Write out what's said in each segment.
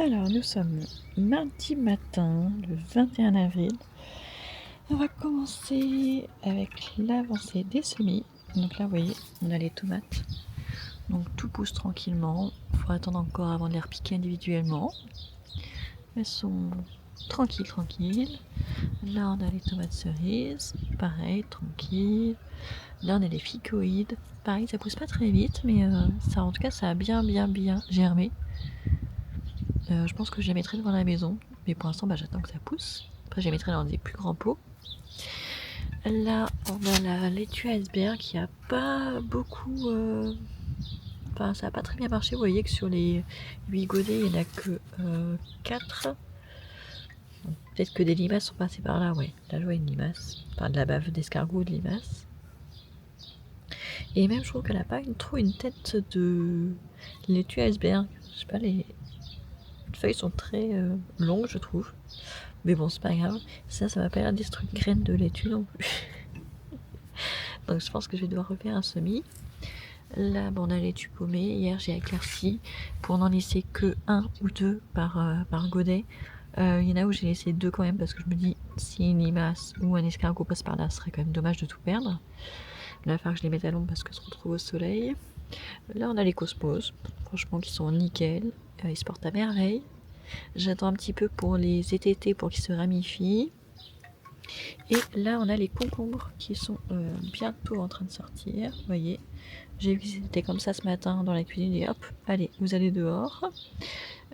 Alors, nous sommes mardi matin, le 21 avril. On va commencer avec l'avancée des semis. Donc là, vous voyez, on a les tomates. Donc tout pousse tranquillement. Il faut attendre encore avant de les repiquer individuellement. Elles sont tranquilles. Là, on a les tomates cerises. Pareil, tranquille. Là, on a les ficoïdes. Pareil, ça pousse pas très vite, mais ça, en tout cas, ça a bien germé. Je pense que je les mettrai devant la maison, mais pour l'instant j'attends que ça pousse. Après je les mettrai dans des plus grands pots. Là on a la laitue iceberg qui a pas beaucoup... Enfin ça a pas très bien marché, vous voyez que sur les 8 godets il n'y en a que 4. Peut-être que des limaces sont passées par là, ouais. Là je vois une limace, enfin de la bave d'escargot de limace. Et même je trouve qu'elle a pas trop une tête de laitue iceberg. Je sais pas, les feuilles sont très longues je trouve. Mais bon, c'est pas grave. Ça m'a pas l'air d'être une graine de laitue non plus. Donc je pense que je vais devoir refaire un semis. Là, bon, on a la laitue paumée. Hier, j'ai éclairci pour n'en laisser que 1 ou 2 par godet. Il y en a où j'ai laissé 2 quand même parce que je me dis, si une limace ou un escargot passe par là, ce serait quand même dommage de tout perdre. Là, il va falloir que je les mette à l'ombre parce qu'elles se retrouvent au soleil. Là, on a les cosmos, franchement, qui sont nickel. Ils se portent à merveille. J'attends un petit peu pour les ététer pour qu'ils se ramifient. Et là, on a les concombres qui sont bientôt en train de sortir. Vous voyez, j'ai vu que c'était comme ça ce matin dans la cuisine et hop, allez, vous allez dehors.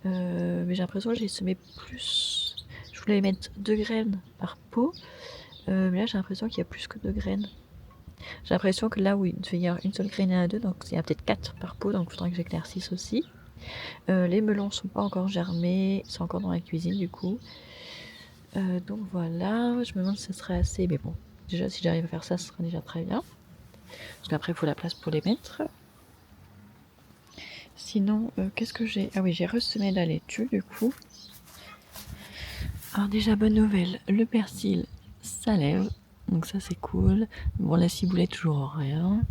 Mais j'ai l'impression que j'ai semé plus. Je voulais mettre 2 graines par pot, mais là j'ai l'impression qu'il y a plus que 2 graines. J'ai l'impression que là où il devait y avoir une seule graine à 2, donc il y a peut-être 4 par pot, donc il faudrait que j'éclaircisse aussi. Les melons sont pas encore germés, ils sont encore dans la cuisine du coup. Donc voilà, je me demande si ça serait assez, mais bon, déjà si j'arrive à faire ça, ce sera déjà très bien. Parce qu'après, il faut la place pour les mettre. Sinon, qu'est-ce que j'ai? Ah oui, j'ai ressemé la laitue du coup. Alors déjà, bonne nouvelle, le persil, ça lève. Donc ça, c'est cool. Bon, la ciboulette, toujours rien.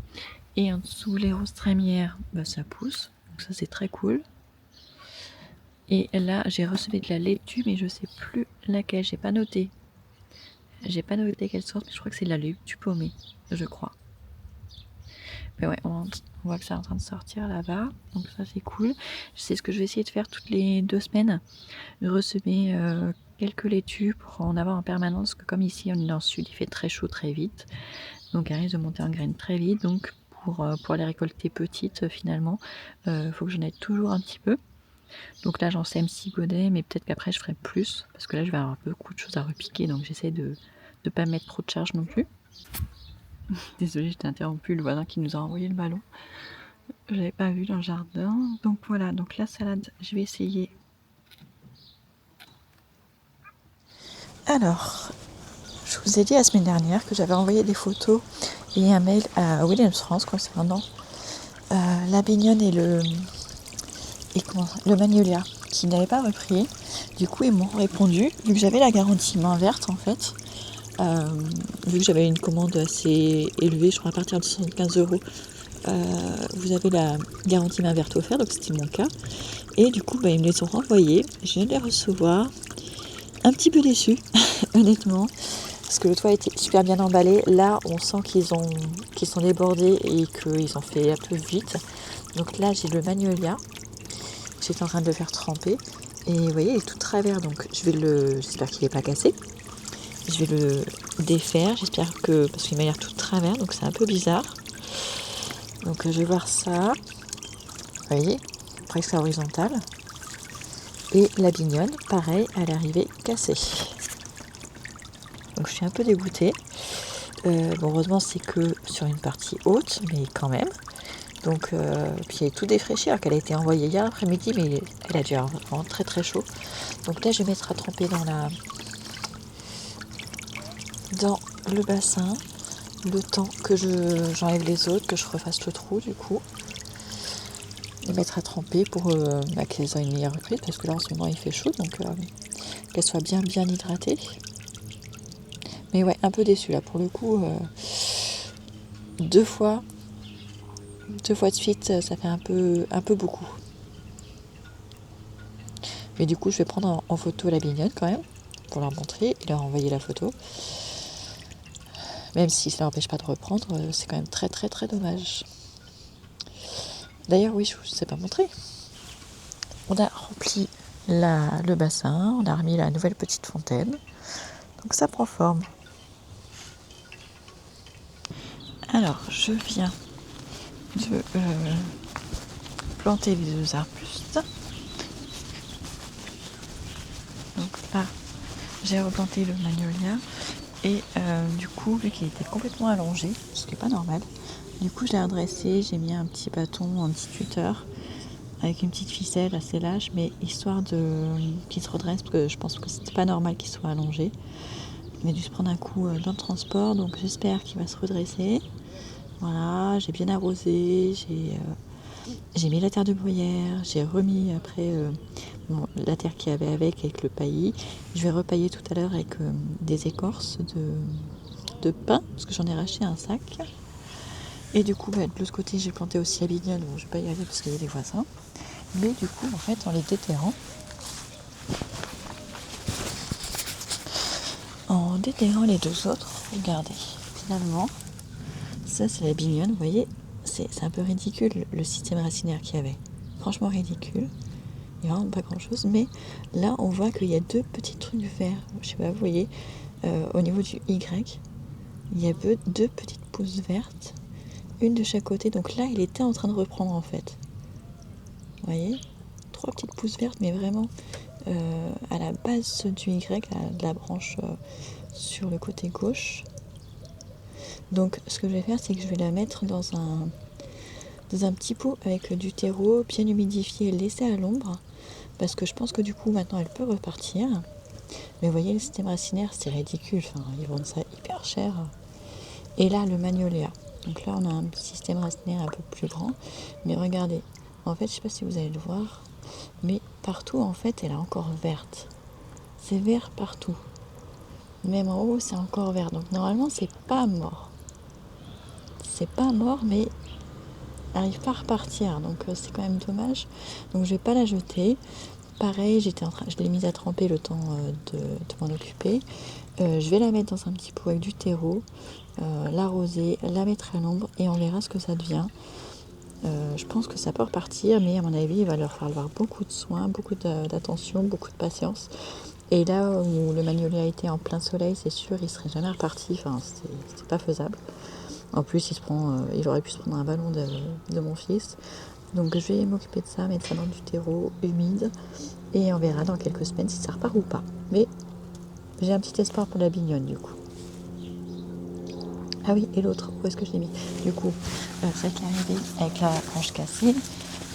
Et en dessous, les roses trémières, ça pousse. Donc ça, c'est très cool. Et là, j'ai ressemé de la laitue, mais je sais plus laquelle. J'ai pas noté. J'ai pas noté quelle sorte, mais je crois que c'est de la laitue paumée, je crois. Mais ouais, on voit que c'est en train de sortir là-bas, donc ça c'est cool. C'est ce que je vais essayer de faire toutes les 2 semaines, ressemer quelques laitues pour en avoir en permanence, parce que comme ici on est dans le sud, il fait très chaud très vite, donc elles risquent de monter en graines très vite, donc pour les récolter petites finalement, faut que j'en ai toujours un petit peu. Donc là j'en sème 6 godets, mais peut-être qu'après je ferai plus, parce que là je vais avoir beaucoup de choses à repiquer, donc j'essaie de ne pas mettre trop de charge non plus. Désolée, je t'ai interrompu, le voisin qui nous a envoyé le ballon. Je l'avais pas vu dans le jardin. Donc voilà, donc la salade, je vais essayer. Alors, je vous ai dit la semaine dernière que j'avais envoyé des photos et un mail à Williams France concernant la bignone et le magnolia qui n'avaient pas repris. Du coup, ils m'ont répondu, vu que j'avais la garantie main verte en fait. Vu que j'avais une commande assez élevée, je crois à partir de 75 €, vous avez la garantie main verte offerte, donc c'était mon cas. Et du coup, ils me les ont renvoyés. Je viens de les recevoir. Un petit peu déçue, honnêtement, parce que le toit était super bien emballé. Là, on sent qu'ils sont débordés et qu'ils ont fait un peu vite. Donc là, j'ai le magnolia. J'étais en train de le faire tremper. Et vous voyez, il est tout travers, donc j'espère qu'il n'est pas cassé. Je vais le défaire, parce qu'il m'a l'air tout de travers, donc c'est un peu bizarre. Donc je vais voir ça. Vous voyez, presque horizontal. Et la bignone, pareil, à l'arrivée cassée. Donc je suis un peu dégoûtée. Heureusement c'est que sur une partie haute, mais quand même. Donc puis elle est tout défraîchie alors qu'elle a été envoyée hier après-midi, mais elle a dû avoir vraiment très très chaud. Donc là je vais mettre à tremper dans le bassin, le temps que j'enlève les autres, que je refasse le trou du coup. Les mettre à tremper pour qu'elles aient une meilleure reprise, parce que là en ce moment il fait chaud, donc qu'elles soient bien hydratées. Mais ouais, un peu déçue là pour le coup. 2 fois de suite, ça fait un peu beaucoup. Mais du coup, je vais prendre en photo la bignonne quand même, pour leur montrer et leur envoyer la photo. Même si ça n'empêche pas de reprendre, c'est quand même très très très dommage. D'ailleurs, oui, je ne vous ai pas montré. On a rempli le bassin, on a remis la nouvelle petite fontaine. Donc ça prend forme. Alors, je viens de planter les 2 arbustes. Donc là, j'ai replanté le magnolia. Et du coup, vu qu'il était complètement allongé, ce qui n'est pas normal, du coup je l'ai redressé, j'ai mis un petit bâton, un petit tuteur avec une petite ficelle assez lâche, mais histoire qu'il se redresse, parce que je pense que c'était pas normal qu'il soit allongé. Il a dû se prendre un coup dans le transport, donc j'espère qu'il va se redresser. Voilà, j'ai bien arrosé, j'ai mis la terre de bruyère, j'ai remis après la terre qu'il y avait avec le paillis. Je vais repailler tout à l'heure avec des écorces de pin, parce que j'en ai racheté un sac. Et du coup, de l'autre côté, j'ai planté aussi la bignonne. Bon, je vais pas y aller parce qu'il y a des voisins. Mais du coup, en fait, en déterrant les 2 autres, regardez, finalement, ça c'est la bignonne, vous voyez, c'est un peu ridicule le système racinaire qu'il y avait. Franchement ridicule. Il n'y a vraiment pas grand chose, mais là on voit qu'il y a 2 petits trucs verts. Je sais pas, vous voyez, au niveau du Y, il y a 2 petites pousses vertes, une de chaque côté. Donc là, il était en train de reprendre en fait. Vous voyez, 3 petites pousses vertes, mais vraiment à la base du Y, de la branche sur le côté gauche. Donc ce que je vais faire, c'est que je vais la mettre dans un petit pot avec du terreau bien humidifié, laissé à l'ombre, parce que je pense que du coup maintenant elle peut repartir. Mais vous voyez, le système racinaire, c'est ridicule, enfin, ils vendent ça hyper cher. Et là, le magnolia. Donc là, on a un système racinaire un peu plus grand. Mais regardez, en fait, je ne sais pas si vous allez le voir, mais partout, en fait, elle est encore verte. C'est vert partout. Même en haut, c'est encore vert. Donc normalement, c'est pas mort. C'est pas mort, mais elle n'arrive pas à repartir. Donc c'est quand même dommage. Donc je vais pas la jeter. Pareil, je l'ai mise à tremper le temps de m'en occuper. Je vais la mettre dans un petit pot avec du terreau, l'arroser, la mettre à l'ombre et on verra ce que ça devient. Je pense que ça peut repartir, mais à mon avis, il va leur falloir beaucoup de soins, beaucoup d'attention, beaucoup de patience. Et là où le magnolia a été en plein soleil, c'est sûr, il serait jamais reparti. Enfin, c'est pas faisable. En plus, il aurait pu se prendre un ballon de mon fils. Donc je vais m'occuper de ça, mettre ça dans du terreau humide et on verra dans quelques semaines si ça repart ou pas. Mais j'ai un petit espoir pour la bignonne du coup. Ah oui, et l'autre, où est-ce que je l'ai mis? Du coup, celle qui est arrivée avec la branche cassée,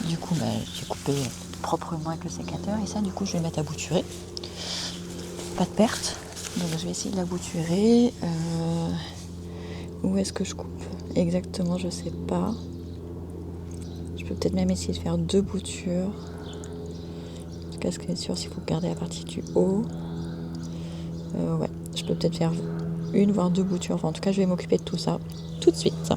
du coup j'ai coupé proprement avec le sécateur et ça du coup je vais mettre à bouturer. Pas de perte, donc je vais essayer de la bouturer. Où est-ce que je coupe? Exactement, je sais pas. Je peux peut-être même essayer de faire 2 boutures. En tout cas, ce qui est sûr, c'est qu'il faut garder la partie du haut. Ouais, je peux peut-être faire 1 voire 2 boutures. Enfin, en tout cas, je vais m'occuper de tout ça tout de suite.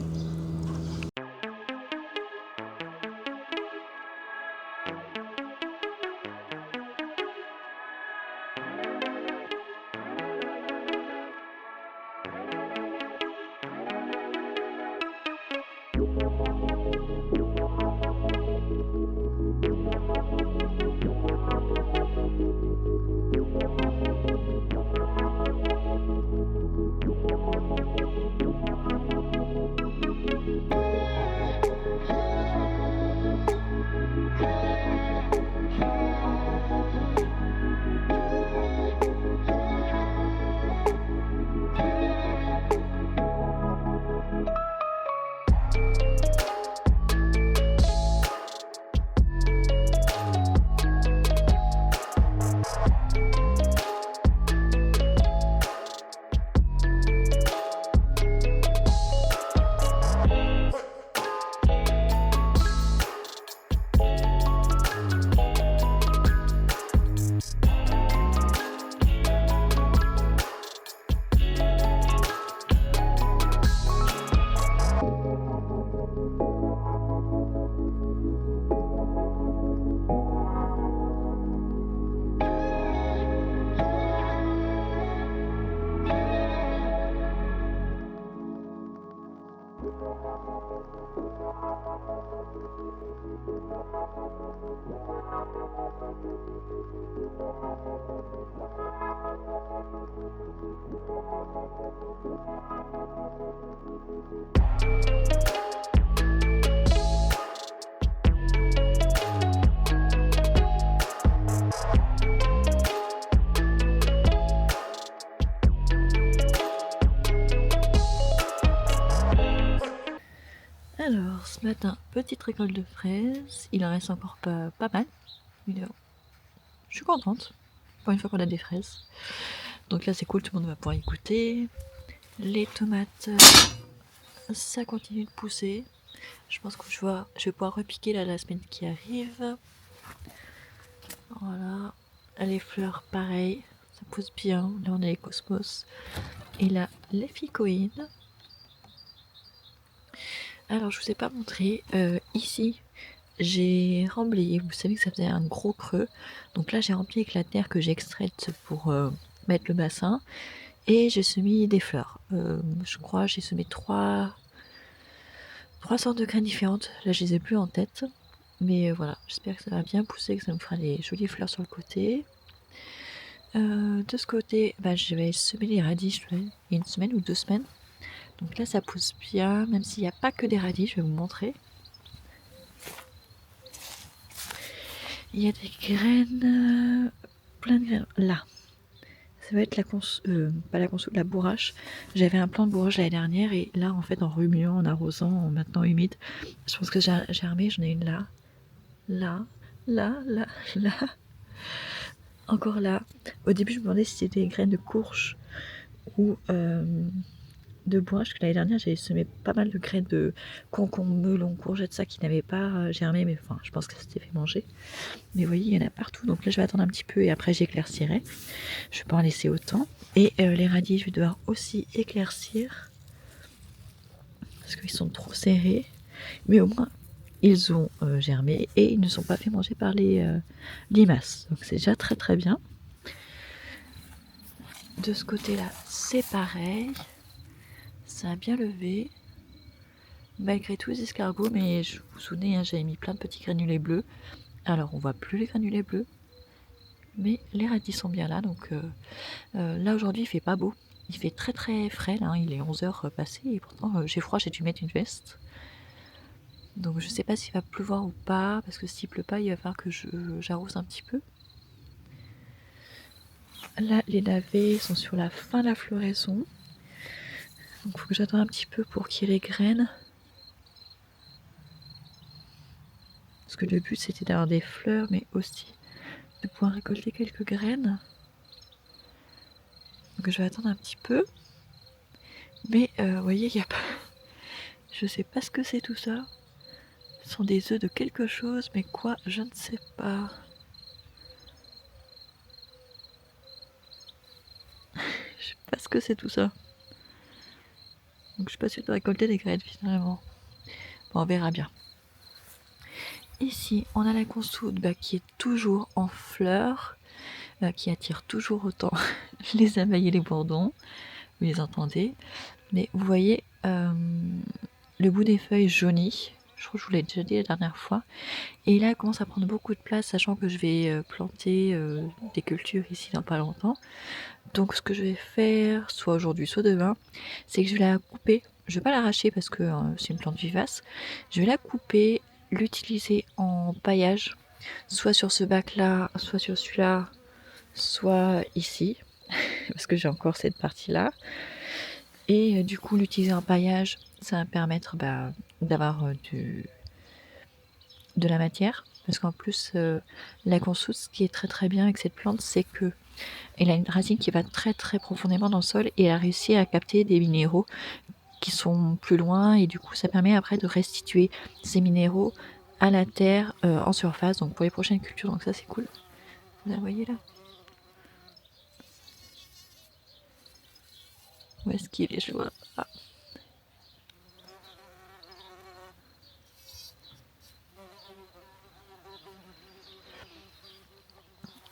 Alors, ce matin, petite récolte de fraises. Il en reste encore pas mal. Mais, je suis contente. Pour une fois qu'on a des fraises. Donc là, c'est cool, tout le monde va pouvoir y goûter. Les tomates, ça continue de pousser. Je pense que je vais pouvoir repiquer là la semaine qui arrive. Voilà. Les fleurs, pareil. Ça pousse bien. Là, on a les cosmos. Et là, les ficoïnes. Alors, je vous ai pas montré. Ici, j'ai remblayé. Vous savez que ça faisait un gros creux. Donc là, j'ai rempli avec la terre que j'ai extraite pour mettre le bassin. Et j'ai semé des fleurs. Je crois j'ai semé 3 sortes de graines différentes. Là, je les ai plus en tête. Mais voilà, j'espère que ça va bien pousser, que ça me fera des jolies fleurs sur le côté. De ce côté, je vais semer les radis il y a une semaine ou 2 semaines. Donc là, ça pousse bien, même s'il n'y a pas que des radis, je vais vous montrer. Il y a des graines, plein de graines. Là, ça va être la bourrache. J'avais un plant de bourrache l'année dernière et là, en fait, en remuant, en arrosant, en maintenant humide, je pense que j'ai germé. J'en ai une là, là, là. Encore là. Au début, je me demandais si c'était des graines de courge ou de bourrache, parce que l'année dernière, j'avais semé pas mal de graines de concombre, melon, courgettes, ça qui n'avait pas germé, mais enfin, je pense que ça s'était fait manger. Mais vous voyez, il y en a partout, donc là, je vais attendre un petit peu et après, j'éclaircirai. Je vais pas en laisser autant. Et les radis, je vais devoir aussi éclaircir parce qu'ils sont trop serrés. Mais au moins, ils ont germé et ils ne sont pas fait manger par les limaces. Donc c'est déjà très très bien. De ce côté-là, c'est pareil. Ça a bien levé. Malgré tous les escargots, mais je vous souvenez, hein, j'avais mis plein de petits granulés bleus. Alors on voit plus les granulés bleus. Mais les radis sont bien là. Donc là aujourd'hui il fait pas beau. Il fait très très frais là. Il est 11h passé et pourtant j'ai froid, j'ai dû mettre une veste. Donc je sais pas s'il va pleuvoir ou pas, parce que s'il pleut pas, il va falloir que j'arrose un petit peu. Là, les navets sont sur la fin de la floraison. Donc il faut que j'attende un petit peu pour qu'il y ait les graines. Parce que le but c'était d'avoir des fleurs, mais aussi de pouvoir récolter quelques graines. Donc je vais attendre un petit peu. Mais vous voyez, il n'y a pas... Je sais pas ce que c'est tout ça. Ce sont des œufs de quelque chose, mais quoi, je ne sais pas. Je sais pas ce que c'est tout ça. Donc je suis pas sûre de récolter des graines finalement. Bon, on verra bien. Ici, on a la consoude qui est toujours en fleurs, qui attire toujours autant les abeilles et les bourdons. Vous les entendez. Mais vous voyez le bout des feuilles jaunies. Je crois que je vous l'ai déjà dit la dernière fois. Et là, elle commence à prendre beaucoup de place, sachant que je vais planter des cultures ici dans pas longtemps. Donc ce que je vais faire, soit aujourd'hui, soit demain, c'est que je vais la couper. Je vais pas l'arracher parce que c'est une plante vivace. Je vais la couper, l'utiliser en paillage, soit sur ce bac là, soit sur celui-là, soit ici, parce que j'ai encore cette partie là. Et du coup, l'utiliser en paillage, ça va me permettre d'avoir de la matière. Parce qu'en plus, la consoude, ce qui est très très bien avec cette plante, c'est que elle a une racine qui va très très profondément dans le sol et elle a réussi à capter des minéraux qui sont plus loin et du coup ça permet après de restituer ces minéraux à la terre en surface, donc pour les prochaines cultures, donc ça c'est cool. Vous la voyez là? Où est-ce qu'il est? Je vois. Ah.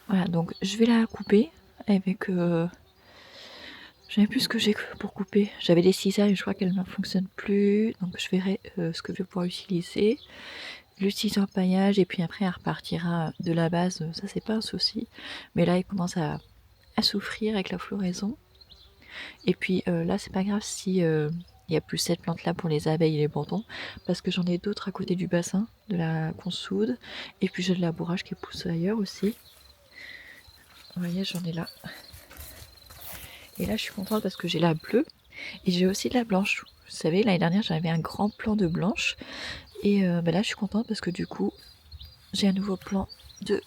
Voilà, donc je vais la couper avec Je ne sais plus ce que j'ai pour couper. J'avais des cisailles, je crois qu'elles ne fonctionnent plus. Donc je verrai ce que je vais pouvoir utiliser. Le ciseau paillage et puis après elle repartira de la base. Ça c'est pas un souci. Mais là il commence à souffrir avec la floraison. Et puis là c'est pas grave si il n'y a plus cette plante là pour les abeilles et les bourdons. Parce que j'en ai d'autres à côté du bassin de la consoude. Et puis j'ai de la bourrage qui pousse ailleurs aussi. Vous voyez, j'en ai là. Et là je suis contente parce que j'ai la bleue. Et j'ai aussi de la blanche. Vous savez, l'année dernière, j'avais un grand plan de blanche. Et là, je suis contente parce que du coup, j'ai un nouveau plan de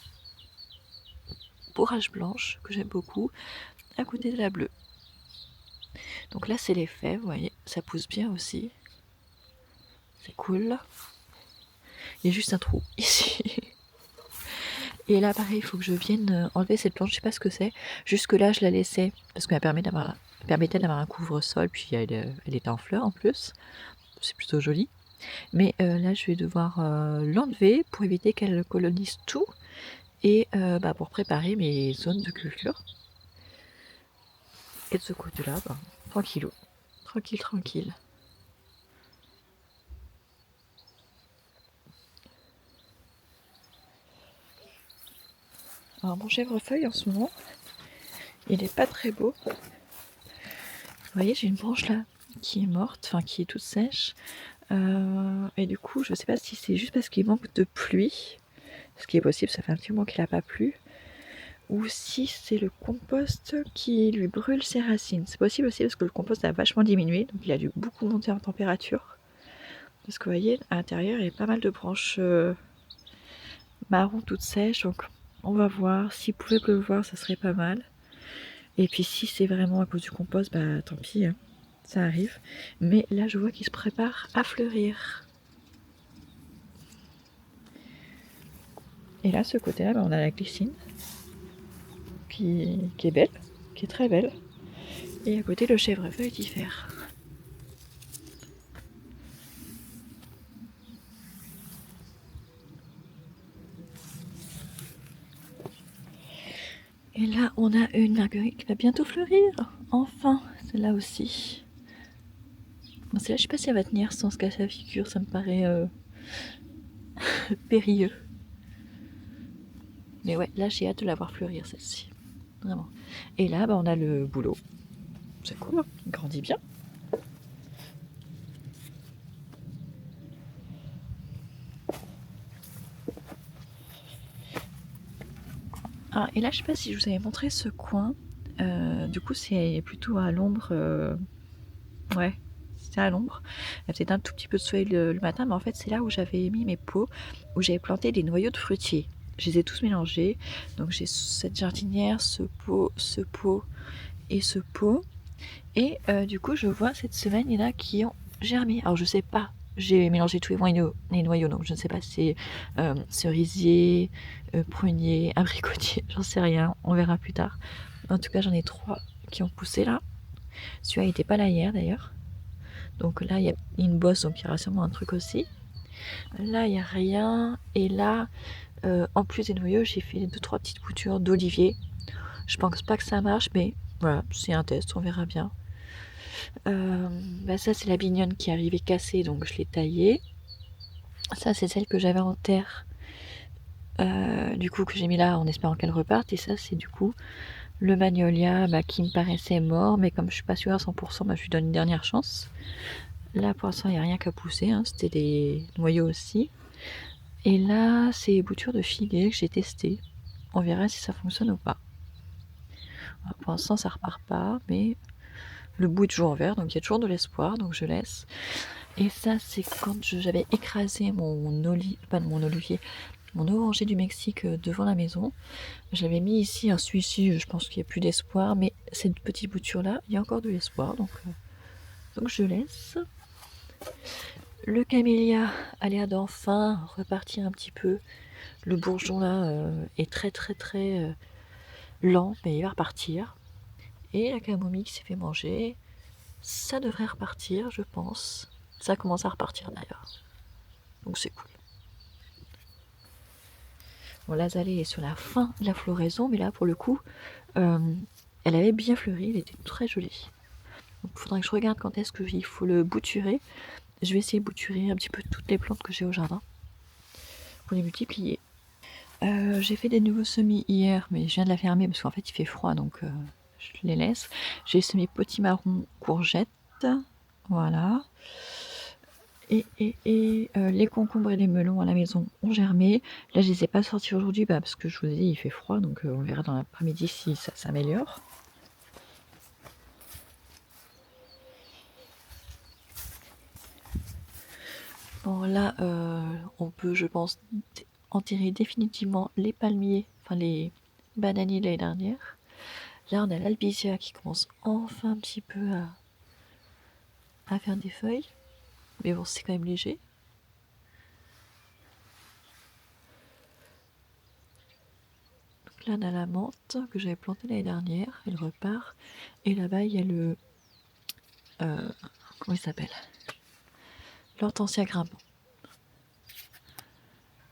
bourrage blanche que j'aime beaucoup, à côté de la bleue. Donc là, c'est les fèves, vous voyez, ça pousse bien aussi. C'est cool. Il y a juste un trou ici. Et là, pareil, il faut que je vienne enlever cette plante, je sais pas ce que c'est. Jusque là, je la laissais parce qu'elle permettait d'avoir un couvre-sol, puis elle était en fleurs en plus. C'est plutôt joli. Mais là, je vais devoir l'enlever pour éviter qu'elle colonise tout et pour préparer mes zones de culture. Et de ce côté-là, tranquillou. Tranquille. Alors mon chèvrefeuille en ce moment, il est pas très beau. Vous voyez, j'ai une branche là qui est morte, enfin qui est toute sèche. Et du coup, je sais pas si c'est juste parce qu'il manque de pluie, ce qui est possible, ça fait un petit moment qu'il n'a pas plu, ou si c'est le compost qui lui brûle ses racines. C'est possible aussi parce que le compost a vachement diminué, donc il a dû beaucoup monter en température. Parce que vous voyez, à l'intérieur, il y a pas mal de branches marron toutes sèches, donc on va voir. S'il pouvait pleuvoir, ça serait pas mal. Et puis si c'est vraiment à cause du compost, tant pis, hein, ça arrive. Mais là, je vois qu'il se prépare à fleurir. Et là, ce côté-là, on a la glycine qui est belle, qui est très belle. Et à côté, le chèvrefeuille diffère. Et là, on a une marguerite qui va bientôt fleurir. Enfin, celle-là aussi. Bon, celle-là, je sais pas si elle va tenir sans se casser la figure. Ça me paraît périlleux. Mais ouais, là, j'ai hâte de la voir fleurir, celle-ci. Vraiment. Et là, on a le bouleau. C'est cool, hein, il grandit bien. Ah, et là, je sais pas si je vous avais montré ce coin. Du coup, c'est plutôt à l'ombre. Ouais, c'était à l'ombre. Il y a peut-être un tout petit peu de soleil le matin, mais en fait, c'est là où j'avais mis mes pots, où j'avais planté des noyaux de fruitiers. Je les ai tous mélangés. Donc, j'ai cette jardinière, ce pot et ce pot. Et du coup, je vois cette semaine, il y en a qui ont germé. Alors, je sais pas. J'ai mélangé tous les noyaux, donc je ne sais pas si c'est cerisier, prunier, abricotier, j'en sais rien. On verra plus tard. En tout cas, j'en ai 3 qui ont poussé là. Celui-là n'était pas là hier d'ailleurs. Donc là, il y a une bosse, donc il y aura sûrement un truc aussi. Là, il n'y a rien. Et là, en plus des noyaux, j'ai fait 2-3 petites boutures d'olivier. Je pense pas que ça marche, mais voilà, c'est un test, on verra bien. Ça, c'est la bignonne qui est arrivée cassée, donc je l'ai taillée. Ça, c'est celle que j'avais en terre, du coup, que j'ai mis là en espérant qu'elle reparte. Et ça, c'est du coup le magnolia qui me paraissait mort, mais comme je suis pas sûre à 100%, je lui donne une dernière chance. Là, pour l'instant, il n'y a rien qu'à pousser, hein. C'était des noyaux aussi. Et là, c'est les boutures de figuier que j'ai testées. On verra si ça fonctionne ou pas. Alors, pour l'instant, ça repart pas, mais le bout est toujours en vert, donc il y a toujours de l'espoir, donc je laisse. Et ça, c'est quand j'avais écrasé mon olivier, mon oranger du Mexique devant la maison. Je l'avais mis ici, celui-ci, je pense qu'il n'y a plus d'espoir, mais cette petite bouture-là, il y a encore de l'espoir, donc je laisse. Le camélia a l'air d'enfin repartir un petit peu. Le bourgeon là est très lent, mais il va repartir. Et la camomille qui s'est fait manger, ça devrait repartir, je pense. Ça commence à repartir d'ailleurs. Donc c'est cool. Bon, l'azalée est sur la fin de la floraison, mais là pour le coup, elle avait bien fleuri, elle était très jolie. Donc il faudra que je regarde quand est-ce qu'il faut le bouturer. Je vais essayer de bouturer un petit peu toutes les plantes que j'ai au jardin pour les multiplier. J'ai fait des nouveaux semis hier, mais je viens de la fermer parce qu'en fait il fait froid, donc je les laisse. J'ai semé potimarron, courgettes, voilà. Et les concombres et les melons à la maison ont germé. Là je les ai pas sortis aujourd'hui parce que je vous ai dit il fait froid, donc on verra dans l'après-midi si ça s'améliore. Bon là on peut, je pense, enterrer définitivement les palmiers, enfin les bananiers de l'année dernière. Là on a l'albizia qui commence enfin un petit peu à faire des feuilles, mais bon c'est quand même léger. Donc là on a la menthe que j'avais plantée l'année dernière, elle repart, et là-bas il y a le comment il s'appelle, l'hortensia grimpant.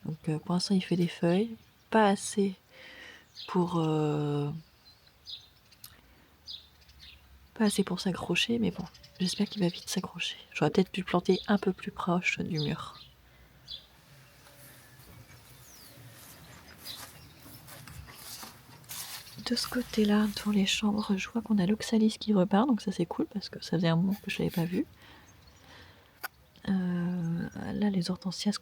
Donc pour l'instant il fait des feuilles, pas assez pour s'accrocher, mais bon, j'espère qu'il va vite s'accrocher. J'aurais peut-être pu le planter un peu plus proche du mur. De ce côté-là, dans les chambres, je vois qu'on a l'oxalis qui repart, donc ça c'est cool parce que ça faisait un moment que je l'avais pas vu. Là, les hortensias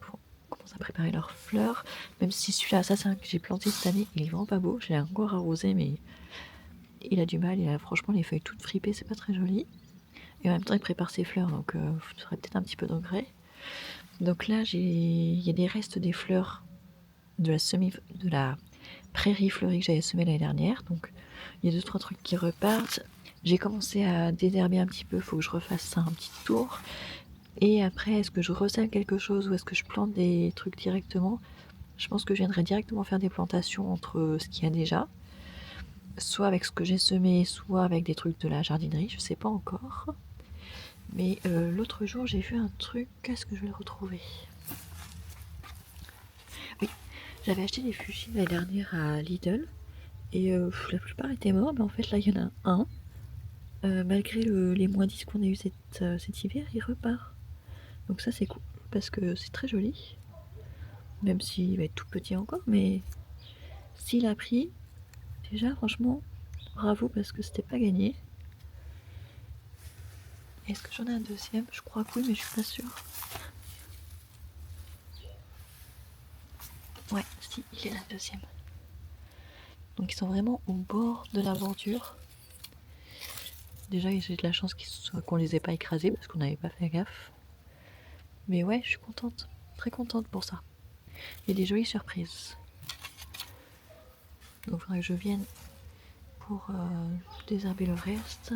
commencent à préparer leurs fleurs, même si celui-là, ça c'est un que j'ai planté cette année, il est vraiment pas beau. Je l'ai encore arrosé, mais il a du mal. Il a franchement les feuilles toutes fripées, c'est pas très joli. Et en même temps, il prépare ses fleurs, donc il faudrait peut-être un petit peu d'engrais. Donc là, il y a des restes des fleurs de la prairie fleurie que j'avais semée l'année dernière. Donc il y a 2-3 trucs qui repartent. J'ai commencé à désherber un petit peu, faut que je refasse ça un petit tour. Et après, est-ce que je resème quelque chose ou est-ce que je plante des trucs directement? Je pense que je viendrai directement faire des plantations entre ce qu'il y a déjà, soit avec ce que j'ai semé, soit avec des trucs de la jardinerie, je sais pas encore. Mais l'autre jour, j'ai vu un truc, qu'est-ce que je vais le retrouver? Oui, j'avais acheté des fuchsias l'année dernière à Lidl, et la plupart étaient morts, mais en fait là il y en a un. Malgré les moins 10 qu'on a eu cet hiver, il repart. Donc ça c'est cool, parce que c'est très joli. Même s'il va être tout petit encore, mais s'il a pris, déjà franchement, bravo parce que c'était pas gagné. Est-ce que j'en ai un deuxième? Je crois que oui, mais je suis pas sûre. Ouais, si, il est là le deuxième. Donc ils sont vraiment au bord de la bordure. Déjà j'ai de la chance qu'on les ait pas écrasés parce qu'on n'avait pas fait gaffe. Mais ouais, je suis contente, très contente pour ça. Il y a des jolies surprises. Donc il faudrait que je vienne pour désherber le reste.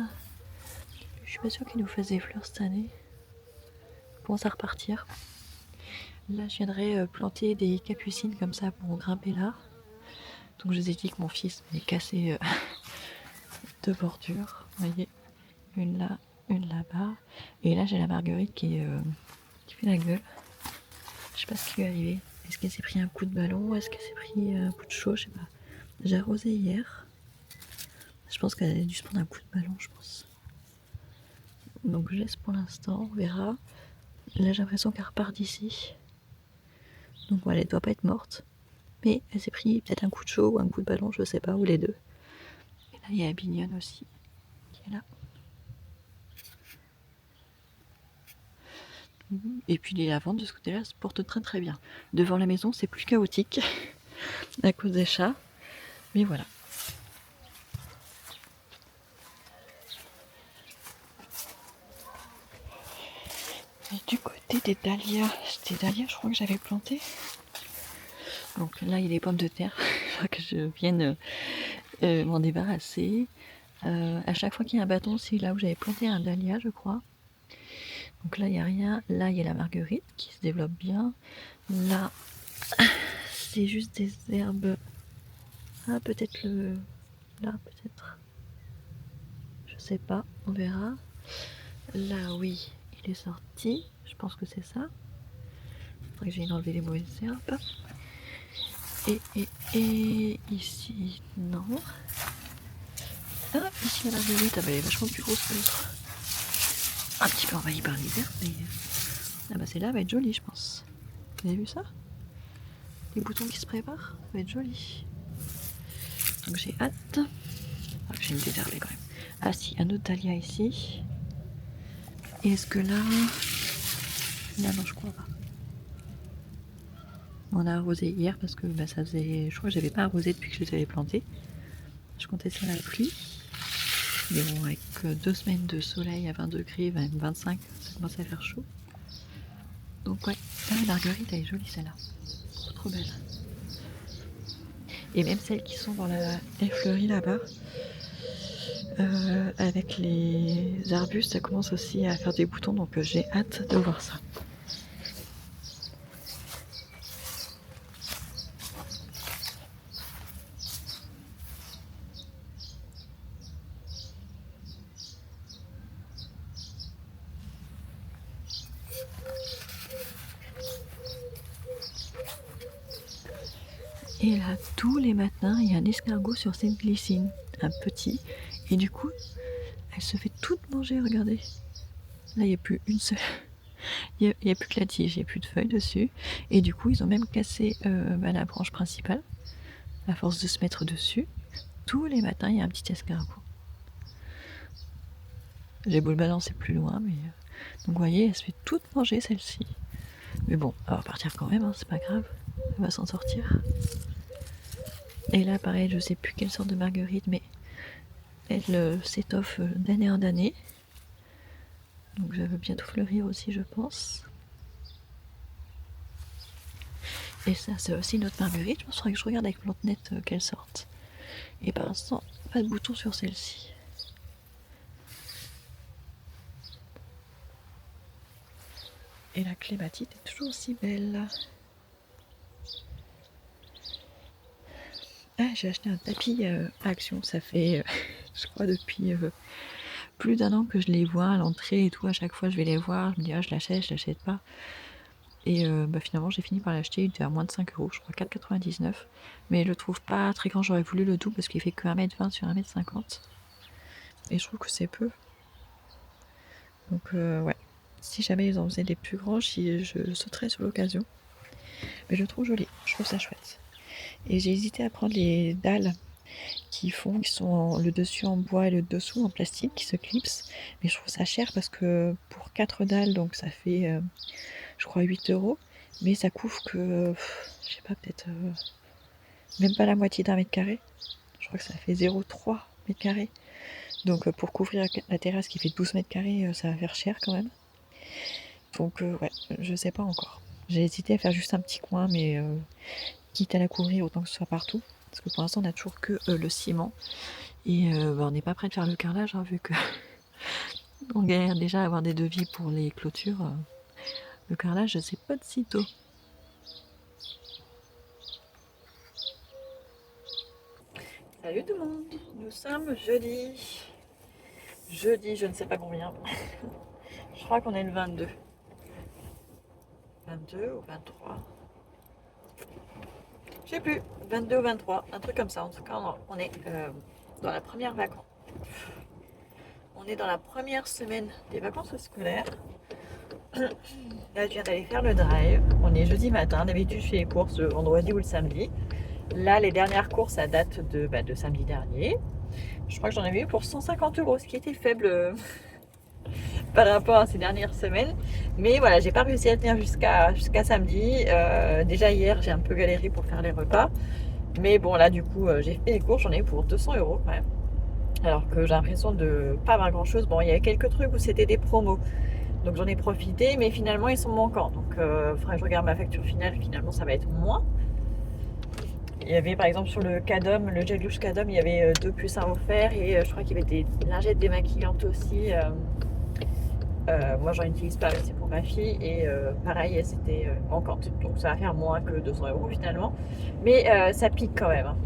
Je suis pas sûre qu'il nous fasse des fleurs cette année. Il commence à repartir. Là je viendrai planter des capucines comme ça pour grimper là. Donc je vous ai dit que mon fils m'avait cassé deux bordures. Vous voyez, une là, une là-bas. Et là j'ai la marguerite qui fait la gueule. Je sais pas ce qui lui est arrivé. Est-ce qu'elle s'est pris un coup de ballon? Est-ce qu'elle s'est pris un coup de chaud? Je sais pas. J'ai arrosé hier. Je pense qu'elle a dû se prendre un coup de ballon, je pense. Donc je laisse pour l'instant, on verra. Là j'ai l'impression qu'elle repart d'ici. Donc voilà, elle doit pas être morte. Mais elle s'est pris peut-être un coup de chaud ou un coup de ballon, je sais pas, ou les deux. Et là il y a la bignonne aussi, qui est là. Et puis les lavandes de ce côté-là se portent très très bien. Devant la maison c'est plus chaotique à cause des chats. Mais voilà. Et du côté des dahlias, je crois que j'avais planté. Donc là il y a les pommes de terre. Il faut que je vienne m'en débarrasser. À chaque fois qu'il y a un bâton, c'est là où j'avais planté un dahlia, je crois. Donc là il n'y a rien. Là il y a la marguerite qui se développe bien. Là c'est juste des herbes. Ah peut-être là peut-être. Je sais pas, on verra. Là oui, il est sorti. Je pense que c'est ça. Il faudrait que j'aille enlever les mauvaises herbes. Et ici, non. Ah, ici la marguerite, elle est vachement plus grosse que l'autre. un petit peu envahi par l'hiver, mais ah bah celle-là va être jolie, je pense. Vous avez vu ça? Les boutons qui se préparent, ça va être joli. Donc j'ai hâte. Ah, je vais me désherber quand même. Ah si, un autre dahlia ici. Et est-ce que là... non, je crois pas. On a arrosé hier parce que bah, ça faisait... Je crois que j'avais pas arrosé depuis que je les avais plantés. Je comptais sur la pluie. Mais bon, avec 2 semaines de soleil à 20 degrés, même 25, ça commence à faire chaud. Donc ouais, ah, la marguerite elle est jolie celle-là. Trop belle. Et même celles qui sont dans la fleurie là-bas, avec les arbustes, ça commence aussi à faire des boutons, donc j'ai hâte de voir ça. Et là, tous les matins, il y a un escargot sur cette glycine, un petit, et du coup, elle se fait toute manger, regardez. Là, il n'y a plus une seule. Il n'y a plus que la tige, il n'y a plus de feuilles dessus. Et du coup, ils ont même cassé la branche principale, à force de se mettre dessus. Tous les matins, il y a un petit escargot. J'ai beau le balancer plus loin, mais... donc vous voyez, elle se fait toute manger, celle-ci. Mais bon, elle va partir quand même, hein, c'est pas grave. Elle va s'en sortir. Et là, pareil, je sais plus quelle sorte de marguerite, mais elle s'étoffe d'année en année. Donc ça va bientôt fleurir aussi, je pense. Et ça, c'est aussi une autre marguerite. Je pense que je regarde avec Plantenet quelle sorte. Et par l'instant, pas de bouton sur celle-ci. Et la clématite est toujours aussi belle. Ah, j'ai acheté un tapis à Action. Ça fait, je crois, depuis plus d'1 an que je les vois à l'entrée et tout. À chaque fois, je vais les voir. Je me dis, ah, je l'achète pas. Et finalement, j'ai fini par l'acheter. Il était à moins de 5 €, je crois, 4,99 €. Mais je le trouve pas très grand. J'aurais voulu le double parce qu'il fait que 1,20 m sur 1,50 m. Et je trouve que c'est peu. Donc, ouais. Si jamais ils en faisaient des plus grands, je sauterais sur l'occasion. Mais je le trouve joli. Je trouve ça chouette. Et j'ai hésité à prendre les dalles qui sont le dessus en bois et le dessous en plastique qui se clipsent. Mais je trouve ça cher parce que pour 4 dalles, donc ça fait, je crois, 8 €. Mais ça couvre que, je sais pas, peut-être même pas la moitié d'un mètre carré. Je crois que ça fait 0,3 mètres carrés. Donc pour couvrir la terrasse qui fait 12 mètres carrés, ça va faire cher quand même. Donc ouais, je sais pas encore. J'ai hésité à faire juste un petit coin, mais quitte à la couvrir, autant que ce soit partout. Parce que pour l'instant, on n'a toujours que le ciment. Et on n'est pas prêt de faire le carrelage, hein, vu que on galère déjà à avoir des devis pour les clôtures. Le carrelage, c'est pas de sitôt. Salut tout le monde, nous sommes jeudi. Jeudi, je ne sais pas combien. Je crois qu'on est le 22. 22 ou 23. Je sais plus, 22 ou 23, un truc comme ça. En tout cas, on est dans la première vacance. On est dans la première semaine des vacances scolaires. Là, je viens d'aller faire le drive. On est jeudi matin. D'habitude, je fais les courses le vendredi ou le samedi. Là, les dernières courses, ça date de samedi dernier. Je crois que j'en avais eu pour 150 €, ce qui était faible par rapport à ces dernières semaines. Mais voilà, j'ai pas réussi à tenir jusqu'à samedi. Déjà hier, j'ai un peu galéré pour faire les repas. Mais bon, là, du coup, j'ai fait les courses. J'en ai eu pour 200 € quand même. Alors que j'ai l'impression de pas avoir grand chose. Bon, il y a quelques trucs où c'était des promos. Donc j'en ai profité, mais finalement ils sont manquants. Donc il faudrait que je regarde ma facture finale. Finalement, ça va être moins. Il y avait par exemple sur le Cadom, le gel douche Cadom, il y avait 2 plus 1 offert. Et je crois qu'il y avait des lingettes démaquillantes aussi. Moi j'en utilise pas, mais c'est pour ma fille. Et pareil, c'était manquante. Donc ça va faire moins que 200 € finalement. Mais ça pique quand même. Hein,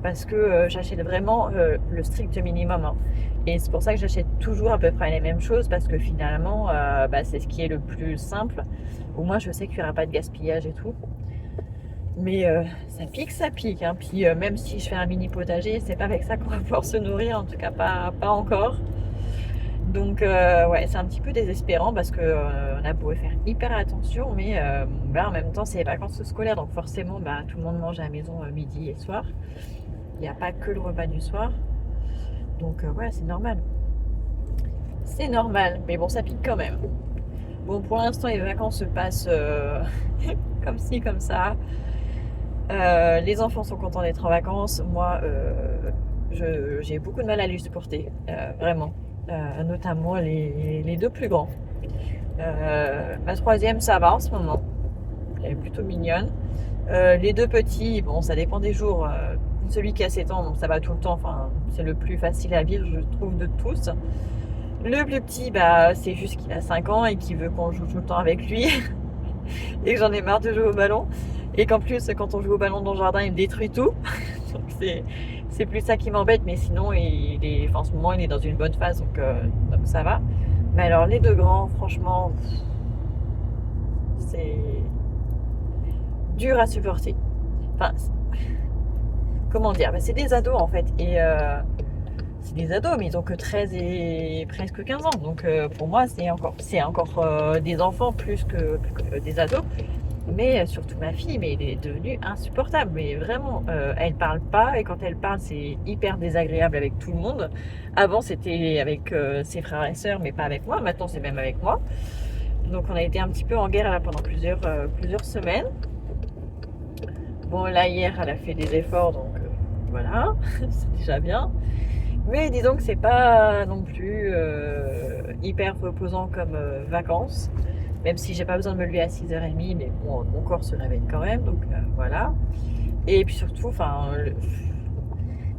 parce que j'achète vraiment le strict minimum. Hein. Et c'est pour ça que j'achète toujours à peu près les mêmes choses. Parce que finalement, c'est ce qui est le plus simple. Au moins je sais qu'il n'y aura pas de gaspillage et tout. Mais ça pique. Hein. Puis même si je fais un mini potager, c'est pas avec ça qu'on va pouvoir se nourrir. En tout cas pas encore. Donc ouais, c'est un petit peu désespérant parce que on a beau faire hyper attention, mais bah, en même temps c'est les vacances scolaires, donc forcément bah, tout le monde mange à la maison midi et soir. Il n'y a pas que le repas du soir. Donc ouais, c'est normal. C'est normal, mais bon, ça pique quand même. Bon, pour l'instant, les vacances se passent comme ci, comme ça. Les enfants sont contents d'être en vacances. Moi, j'ai beaucoup de mal à les supporter, vraiment. Notamment les deux plus grands. Ma troisième, ça va en ce moment. Elle est plutôt mignonne. Les deux petits, bon, ça dépend des jours. Celui qui a 7 ans, bon, ça va tout le temps. Enfin, c'est le plus facile à vivre, je trouve, de tous. Le plus petit, bah, c'est juste qu'il a 5 ans et qu'il veut qu'on joue tout le temps avec lui. Et que j'en ai marre de jouer au ballon. Et qu'en plus, quand on joue au ballon dans le jardin, il me détruit tout. Donc c'est plus ça qui m'embête. Mais sinon, enfin, en ce moment, il est dans une bonne phase. Donc ça va. Mais alors, les deux grands, franchement, c'est dur à supporter. Enfin, comment dire, bah, c'est des ados en fait. Et c'est des ados, mais ils ont que 13 et presque 15 ans. Donc pour moi, c'est encore des enfants plus que des ados. Mais surtout ma fille, mais elle est devenue insupportable. Mais vraiment, elle parle pas. Et quand elle parle, c'est hyper désagréable avec tout le monde. Avant, c'était avec ses frères et sœurs, mais pas avec moi. Maintenant, c'est même avec moi. Donc on a été un petit peu en guerre là pendant plusieurs semaines. Bon, là, hier, elle a fait des efforts, donc voilà, c'est déjà bien. Mais disons que c'est pas non plus hyper reposant comme vacances, même si j'ai pas besoin de me lever à 6h30, mais bon, mon corps se réveille quand même, donc voilà. Et puis surtout, enfin,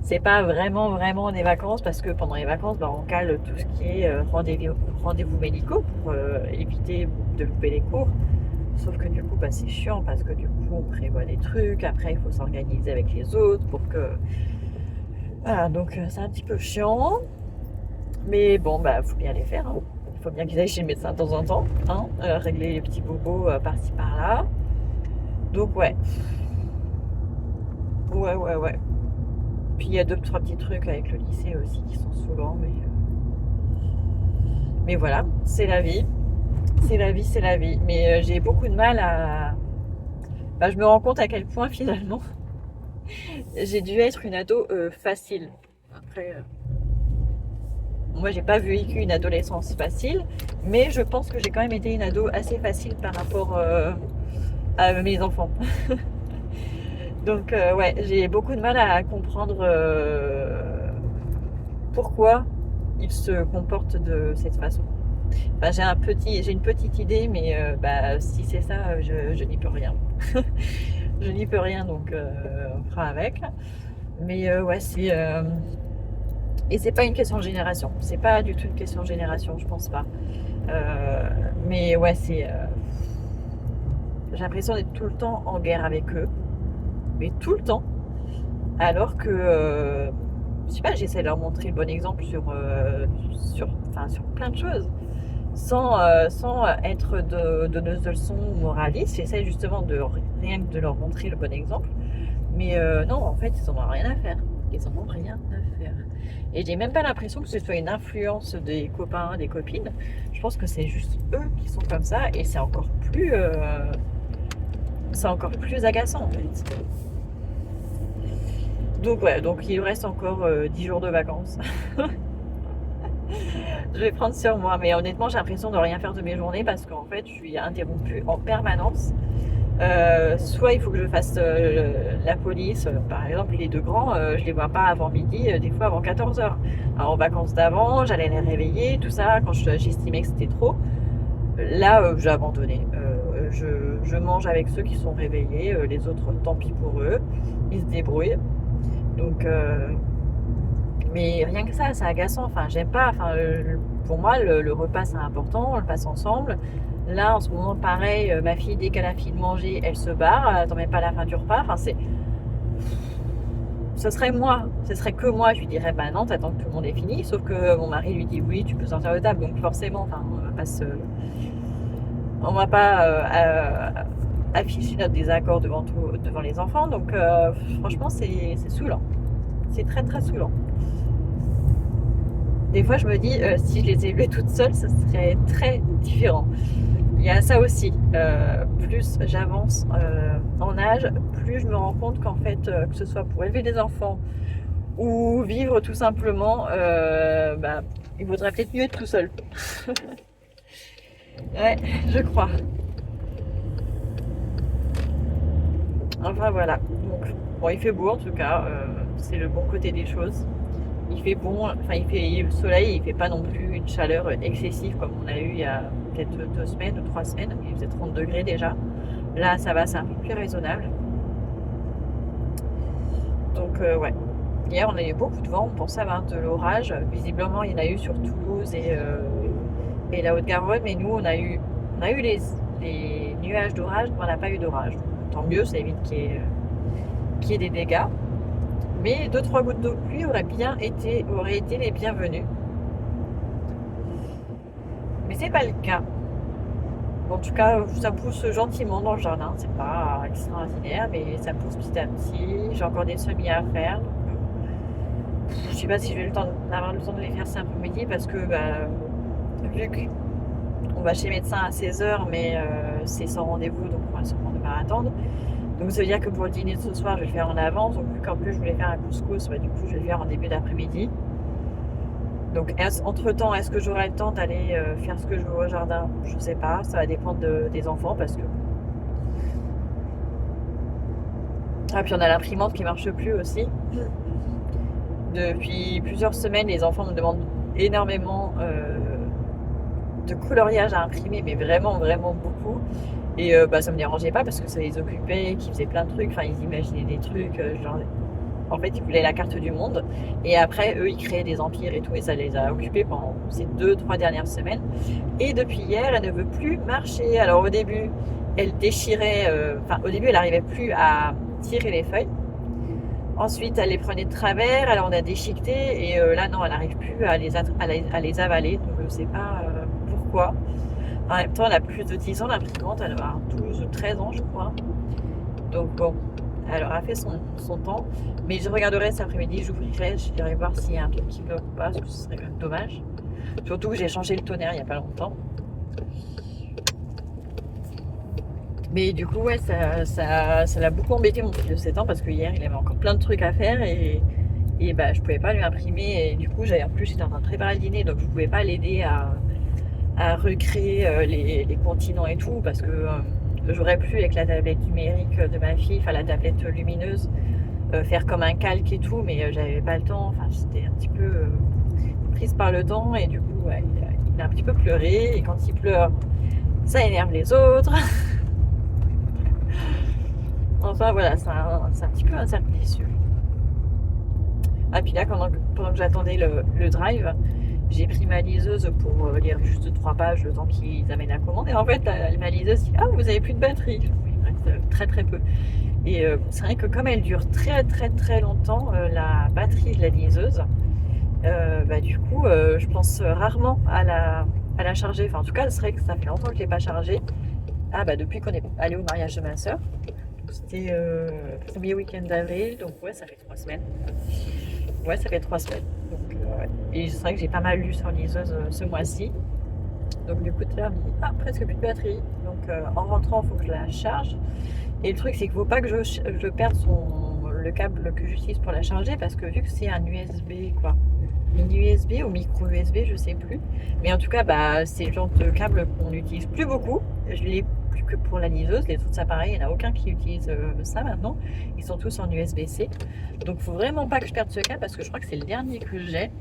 c'est pas vraiment des vacances parce que pendant les vacances, bah, on cale tout ce qui est rendez-vous médicaux pour éviter de louper les cours. Sauf que du coup, bah, c'est chiant parce que du coup, on prévoit des trucs. Après, il faut s'organiser avec les autres pour que. Voilà, donc c'est un petit peu chiant. Mais bon, bah, faut bien les faire. Hein. Il faut bien qu'ils aillent chez le médecin de temps en temps. Hein, régler les petits bobos par-ci par-là. Donc, ouais. Ouais. Puis il y a 2-3 petits trucs avec le lycée aussi qui sont saoulants. Mais voilà, c'est la vie. C'est la vie. Mais j'ai beaucoup de mal à. Bah, je me rends compte à quel point finalement j'ai dû être une ado facile. Après, moi j'ai pas vécu une adolescence facile, mais je pense que j'ai quand même été une ado assez facile par rapport à mes enfants. Donc ouais, j'ai beaucoup de mal à comprendre pourquoi ils se comportent de cette façon. Bah, j'ai une petite idée, mais bah, si c'est ça, je n'y peux rien. Je n'y peux rien, donc on fera avec. Mais ouais, et c'est pas une question de génération. C'est pas du tout une question de génération, je pense pas. Mais ouais, j'ai l'impression d'être tout le temps en guerre avec eux. Mais tout le temps. Alors que, je sais pas, j'essaie de leur montrer le bon exemple sur plein de choses. Sans être donneuse de leçons ou moraliste, j'essaie justement rien que de leur montrer le bon exemple. Mais non, en fait, ils en ont rien à faire. Ils en ont rien à faire. Et j'ai même pas l'impression que ce soit une influence des copains, des copines. Je pense que c'est juste eux qui sont comme ça et c'est encore plus agaçant en fait. Donc ouais, donc il me reste encore 10 jours de vacances. Je vais prendre sur moi, mais honnêtement j'ai l'impression de rien faire de mes journées parce qu'en fait je suis interrompue en permanence. Soit il faut que je fasse la police, par exemple les deux grands, je les vois pas avant midi, des fois avant 14h. Alors en vacances d'avant, j'allais les réveiller, tout ça, quand j'estimais que c'était trop. Là, j'ai abandonné. Je mange avec ceux qui sont réveillés, les autres, tant pis pour eux, ils se débrouillent. Donc, mais rien que ça, c'est agaçant. Enfin, j'aime pas. Enfin, pour moi, le repas c'est important, on le passe ensemble. Là, en ce moment, pareil, ma fille, dès qu'elle a fini de manger, elle se barre, elle attend même pas la fin du repas. Enfin, ce serait que moi, je lui dirais, bah non, t'attends que tout le monde ait fini. Sauf que mon mari lui dit, oui, tu peux sortir de table. Donc forcément, enfin, on va pas afficher notre désaccord devant les enfants. Donc franchement, c'est saoulant. C'est très très saoulant. des fois je me dis si je les élevais toutes seules, ça serait très différent. Il y a ça aussi. Plus j'avance en âge, plus je me rends compte qu'en fait, que ce soit pour élever des enfants ou vivre tout simplement, il vaudrait peut-être mieux être tout seul. Ouais, je crois. Enfin voilà. Donc, bon, il fait beau en tout cas, c'est le bon côté des choses. Il fait bon, enfin il fait le soleil, il fait pas non plus une chaleur excessive comme on a eu il y a peut-être 2 semaines ou 3 semaines. Il faisait 30 degrés déjà. Là, ça va, c'est un peu plus raisonnable. Donc, ouais. Hier, on a eu beaucoup de vent, on pensait avoir de l'orage. Visiblement, il y en a eu sur Toulouse et la Haute-Garonne, mais nous, on a eu les nuages d'orage, mais on n'a pas eu d'orage. Donc, tant mieux, ça évite qu'il y ait des dégâts. Mais 2-3 gouttes de pluie auraient été les bienvenues. Mais c'est pas le cas. En tout cas, ça pousse gentiment dans le jardin. C'est pas extraordinaire, mais ça pousse petit à petit. J'ai encore des semis à faire. Je sais pas si je vais avoir le temps de les faire cet après-midi parce que vu qu'on va chez le médecin à 16h, mais c'est sans rendez-vous, donc on va sûrement devoir attendre. Donc ça veut dire que pour le dîner de ce soir, je vais le faire en avance. Donc vu qu'en plus je voulais faire un couscous, du coup je vais le faire en début d'après-midi. Donc entre-temps, est-ce que j'aurai le temps d'aller faire ce que je veux au jardin? Je sais pas, ça va dépendre des enfants parce que... Ah, puis on a l'imprimante qui marche plus aussi. Depuis plusieurs semaines, les enfants me demandent énormément de coloriage à imprimer, mais vraiment, vraiment beaucoup. Et ça me dérangeait pas parce que ça les occupait, qu'ils faisaient plein de trucs, enfin ils imaginaient des trucs, genre en fait ils voulaient la carte du monde et après eux ils créaient des empires et tout et ça les a occupés pendant ces 2-3 dernières semaines. Et depuis hier elle ne veut plus marcher. Alors au début elle déchirait, au début elle n'arrivait plus à tirer les feuilles. Ensuite elle les prenait de travers, alors on a déchiqueté et là non elle n'arrive plus à les avaler, donc je ne sais pas pourquoi. En même temps, elle a plus de 10 ans, l'imprimante, elle doit avoir 12 ou 13 ans, je crois. Donc bon, elle aura fait son temps. Mais je regarderai cet après-midi, j'ouvrirai, je dirai voir s'il y a un truc qui bloque ou pas, parce que ce serait quand même dommage. Surtout que j'ai changé le tonnerre il n'y a pas longtemps. Mais du coup, ouais, ça l'a beaucoup embêté mon fils de 7 ans, parce que hier, il avait encore plein de trucs à faire et je pouvais pas lui imprimer. Et du coup, en plus, j'étais en train de préparer le dîner, donc je pouvais pas l'aider à recréer les continents et tout parce que j'aurais pu avec la tablette numérique de ma fille, enfin la tablette lumineuse, faire comme un calque et tout, mais j'avais pas le temps, enfin j'étais un petit peu prise par le temps et du coup ouais, il a un petit peu pleuré et quand il pleure ça énerve les autres. Enfin voilà, c'est un petit peu un cercle vicieux. Ah puis là pendant que j'attendais le drive, j'ai pris ma liseuse pour lire juste 3 pages le temps qu'ils amènent la commande. Et en fait, ma liseuse dit ah, vous avez plus de batterie. Oui, il reste très très peu. Et c'est vrai que comme elle dure très très très longtemps, la batterie de la liseuse, du coup, je pense rarement à la charger. Enfin, en tout cas, c'est vrai que ça fait longtemps que je ne l'ai pas chargée. Ah, depuis qu'on est allé au mariage de ma soeur. C'était le premier week-end d'avril, donc ouais, ça fait 3 semaines. Ouais, ça fait 3 semaines. Donc, ouais. Et c'est vrai que j'ai pas mal lu sur liseuse ce mois-ci. Donc du coup, là, presque plus de batterie. Donc en rentrant, il faut que je la charge. Et le truc, c'est qu'il ne faut pas que je perde le câble que j'utilise pour la charger parce que vu que c'est un USB, quoi, mini USB ou micro USB, je sais plus. Mais en tout cas, c'est le genre de câble qu'on n'utilise plus beaucoup. Je l'ai plus que pour la liseuse. Les autres appareils, il n'y en a aucun qui utilise ça maintenant. Ils sont tous en USB-C. Donc il faut vraiment pas que je perde ce câble parce que je crois que c'est le dernier que j'ai.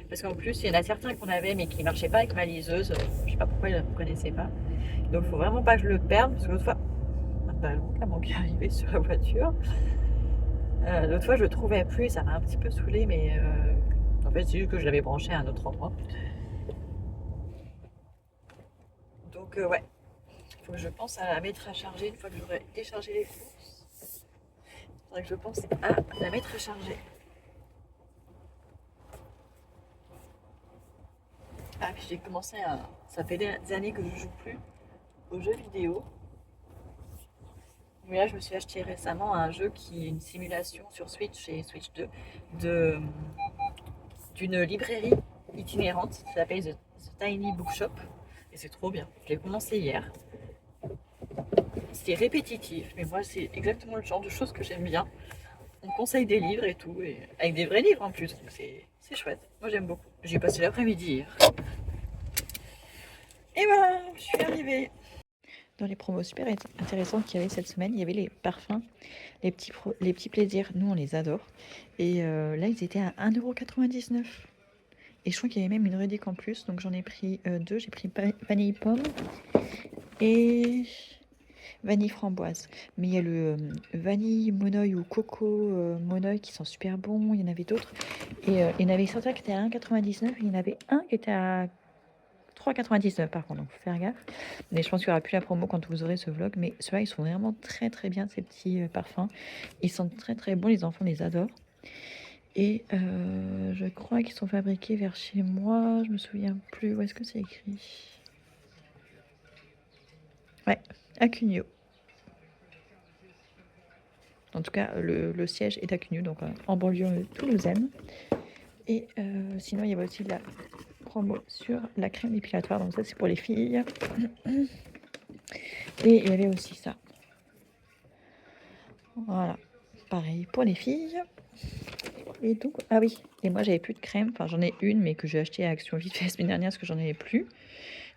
Parce qu'en plus, il y en a certains qu'on avait mais qui ne marchaient pas avec ma liseuse. Je ne sais pas pourquoi ils ne reconnaissaient pas. Donc il faut vraiment pas que je le perde parce que l'autre fois, un ballon qui est arrivé sur la voiture. L'autre fois, je le trouvais plus, ça m'a un petit peu saoulée, mais en fait, c'est juste que je l'avais branché à un autre endroit. Donc, ouais, il faut que je pense à la mettre à charger une fois que j'aurai déchargé les courses. Il faudrait que je pense à la mettre à charger. Ah, puis j'ai commencé à. Ça fait des années que je joue plus aux jeux vidéo. Mais là, je me suis acheté récemment un jeu qui est une simulation sur Switch et Switch 2 d'une librairie itinérante, ça s'appelle The Tiny Bookshop. Et c'est trop bien. Je l'ai commencé hier. C'est répétitif, mais moi c'est exactement le genre de choses que j'aime bien. On conseille des livres et tout, et avec des vrais livres en plus, donc c'est chouette. Moi j'aime beaucoup. J'ai passé l'après-midi hier. Et voilà, je suis arrivée. Dans les promos super intéressantes qu'il y avait cette semaine, il y avait les parfums, les petits plaisirs. Nous, on les adore. Et là, ils étaient à 1,99 €. Et je crois qu'il y avait même une réduction en plus. Donc j'en ai pris deux. J'ai pris vanille pomme et vanille framboise. Mais il y a le vanille monoeil ou coco monoeil qui sont super bons. Il y en avait d'autres. Et il y en avait certains qui étaient à 1,99 €. Il y en avait un qui était à 3,99 € par contre, donc faut faire gaffe. Mais je pense qu'il n'y aura plus la promo quand vous aurez ce vlog. Mais ceux-là, ils sont vraiment très très bien, ces petits parfums. Ils sentent très très bons, les enfants les adorent. Et je crois qu'ils sont fabriqués vers chez moi. Je me souviens plus. Où est-ce que c'est écrit? Ouais, à Cugno. En tout cas, le siège est à Cugno, donc en banlieue toulousaine. Et sinon, il y avait aussi de la promo sur la crème épilatoire. Donc ça, c'est pour les filles. Et il y avait aussi ça. Voilà. Pareil pour les filles. Et donc, ah oui, et moi j'avais plus de crème, enfin j'en ai une mais que j'ai acheté à Action vite fait la semaine dernière parce que j'en avais plus.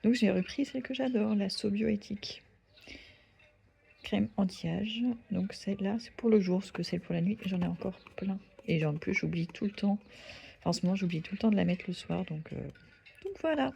Donc j'ai repris celle que j'adore, la Sobioéthique. Crème anti-âge. Donc celle-là c'est pour le jour, parce que celle pour la nuit, j'en ai encore plein. Et en plus j'oublie tout le temps, enfin en ce moment j'oublie tout le temps de la mettre le soir, donc voilà.